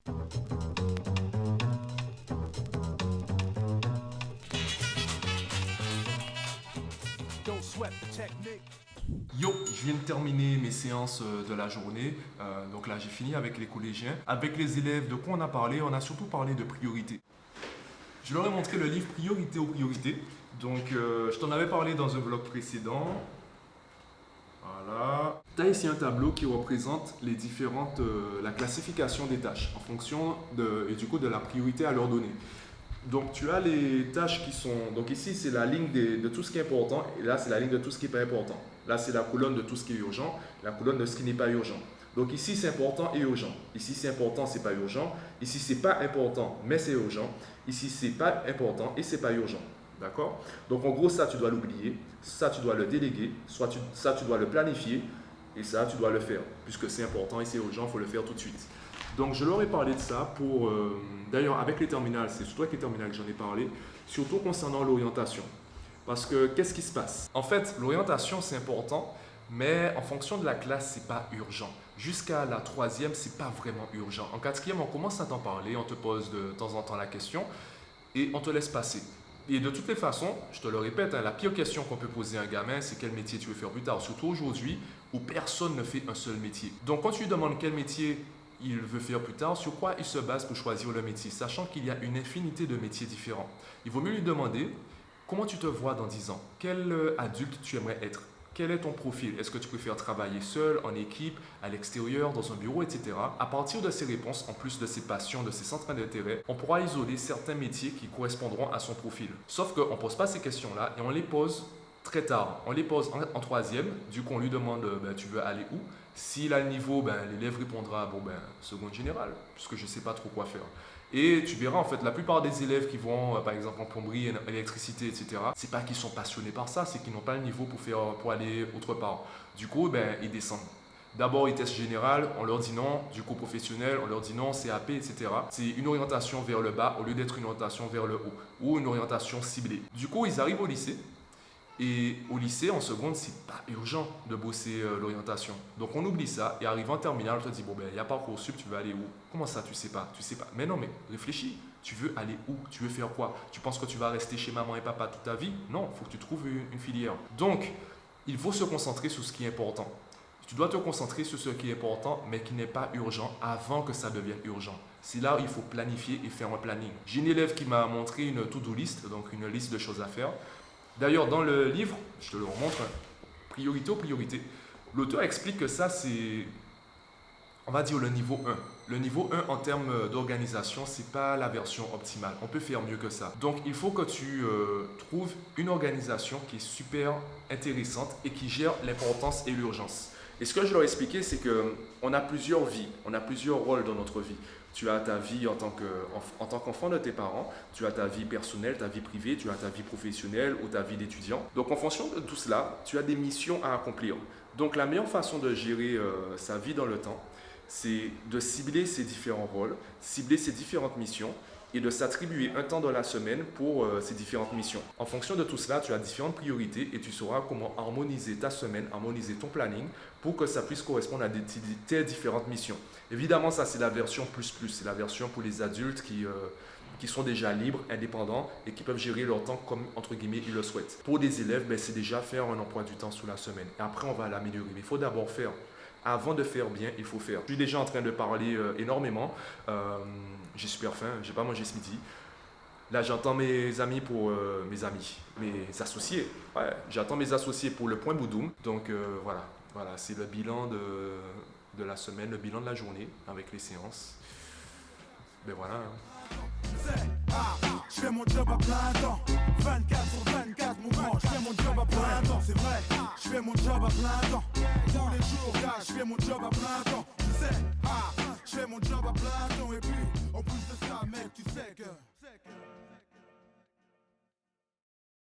Yo, je viens de terminer mes séances de la journée. Donc là, j'ai fini avec les collégiens. Avec les élèves, de quoi on a parlé? On a surtout parlé de priorité. Je leur ai montré le livre Priorité aux priorités. Donc, je t'en avais parlé dans un vlog précédent. Voilà. Tu as ici un tableau qui représente les différentes, la classification des tâches en fonction de la priorité à leur donner. Donc, tu as les tâches qui sont... Donc ici, c'est la ligne de tout ce qui est important. Et là, c'est la ligne de tout ce qui n'est pas important. Là, c'est la colonne de tout ce qui est urgent. La colonne de ce qui n'est pas urgent. Donc ici, c'est important et urgent. Ici, c'est important, c'est pas urgent. Ici, c'est pas important, mais c'est urgent. Ici, c'est pas important et c'est pas urgent. D'accord? Donc, en gros, ça, tu dois l'oublier. Ça, tu dois le déléguer. Ça, tu dois le planifier. Et ça, tu dois le faire. Puisque c'est important et c'est urgent, il faut le faire tout de suite. Donc, je leur ai parlé de ça pour... D'ailleurs, avec les terminales, c'est surtout avec les terminales que j'en ai parlé, surtout concernant l'orientation. Parce que, qu'est-ce qui se passe? En fait, l'orientation, c'est important, mais en fonction de la classe, c'est pas urgent. Jusqu'à la troisième, c'est pas vraiment urgent. En quatrième, on commence à t'en parler, on te pose de temps en temps la question et on te laisse passer. Et de toutes les façons, je te le répète, la pire question qu'on peut poser à un gamin, c'est quel métier tu veux faire plus tard. Surtout aujourd'hui, où personne ne fait un seul métier. Donc, quand tu lui demandes quel métier il veut faire plus tard, sur quoi il se base pour choisir le métier, sachant qu'il y a une infinité de métiers différents. Il vaut mieux lui demander comment tu te vois dans 10 ans, quel adulte tu aimerais être, quel est ton profil, est-ce que tu préfères travailler seul, en équipe, à l'extérieur, dans un bureau, etc. À partir de ces réponses, en plus de ses passions, de ses centres d'intérêt, on pourra isoler certains métiers qui correspondront à son profil. Sauf qu'on ne pose pas ces questions-là et on les pose très tard. On les pose en troisième, du coup on lui demande tu veux aller où? S'il a le niveau, l'élève répondra seconde générale, puisque je ne sais pas trop quoi faire. Et tu verras en fait, la plupart des élèves qui vont par exemple en plomberie, en électricité, etc., c'est pas qu'ils sont passionnés par ça, c'est qu'ils n'ont pas le niveau pour aller autre part. Du coup, ils descendent. D'abord, ils testent général, on leur dit non. Du coup, professionnel, on leur dit non, CAP, etc. C'est une orientation vers le bas au lieu d'être une orientation vers le haut ou une orientation ciblée. Du coup, ils arrivent au lycée. Et au lycée, en seconde, c'est pas urgent de bosser l'orientation. Donc on oublie ça et arrive en terminale, on te dit il y a Parcoursup, tu veux aller où? Comment ça, tu sais pas? Tu sais pas. Mais non, mais réfléchis. Tu veux aller où? Tu veux faire quoi? Tu penses que tu vas rester chez maman et papa toute ta vie? Non, il faut que tu trouves une filière. Donc, il faut se concentrer sur ce qui est important. Tu dois te concentrer sur ce qui est important, mais qui n'est pas urgent avant que ça devienne urgent. C'est là où il faut planifier et faire un planning. J'ai une élève qui m'a montré une to-do list, donc une liste de choses à faire. D'ailleurs, dans le livre, je te le remontre, priorité aux priorités, l'auteur explique que ça, c'est, on va dire, le niveau 1. Le niveau 1 en termes d'organisation, ce n'est pas la version optimale. On peut faire mieux que ça. Donc, il faut que tu trouves une organisation qui est super intéressante et qui gère l'importance et l'urgence. Et ce que je leur ai expliqué, c'est qu'on a plusieurs vies, on a plusieurs rôles dans notre vie. Tu as ta vie en tant qu'enfant de tes parents, tu as ta vie personnelle, ta vie privée, tu as ta vie professionnelle ou ta vie d'étudiant. Donc en fonction de tout cela, tu as des missions à accomplir. Donc la meilleure façon de gérer sa vie dans le temps, c'est de cibler ces différents rôles, cibler ces différentes missions et de s'attribuer un temps dans la semaine pour ces différentes missions. En fonction de tout cela, tu as différentes priorités et tu sauras comment harmoniser ta semaine, harmoniser ton planning pour que ça puisse correspondre à tes différentes missions. Évidemment, ça c'est la version plus, c'est la version pour les adultes qui sont déjà libres, indépendants et qui peuvent gérer leur temps comme, entre guillemets, ils le souhaitent. Pour des élèves, c'est déjà faire un emploi du temps sous la semaine. Et après, on va l'améliorer. Mais il faut d'abord faire. Avant de faire bien, il faut faire. Je suis déjà en train de parler énormément. J'ai super faim, j'ai pas mangé ce midi. Là, j'entends mes amis mes associés. Ouais, j'attends mes associés pour le point Boudoum. Donc voilà, c'est le bilan de la semaine, le bilan de la journée avec les séances. Voilà. Je fais mon job à plein temps, 24/24 mon grand, je fais mon job à plein temps, c'est vrai, je fais mon job à plein temps, tous les jours, gars, je fais mon job à plein temps, tu sais, je fais mon job à plein temps, et puis, en plus de ça, mec, tu sais que...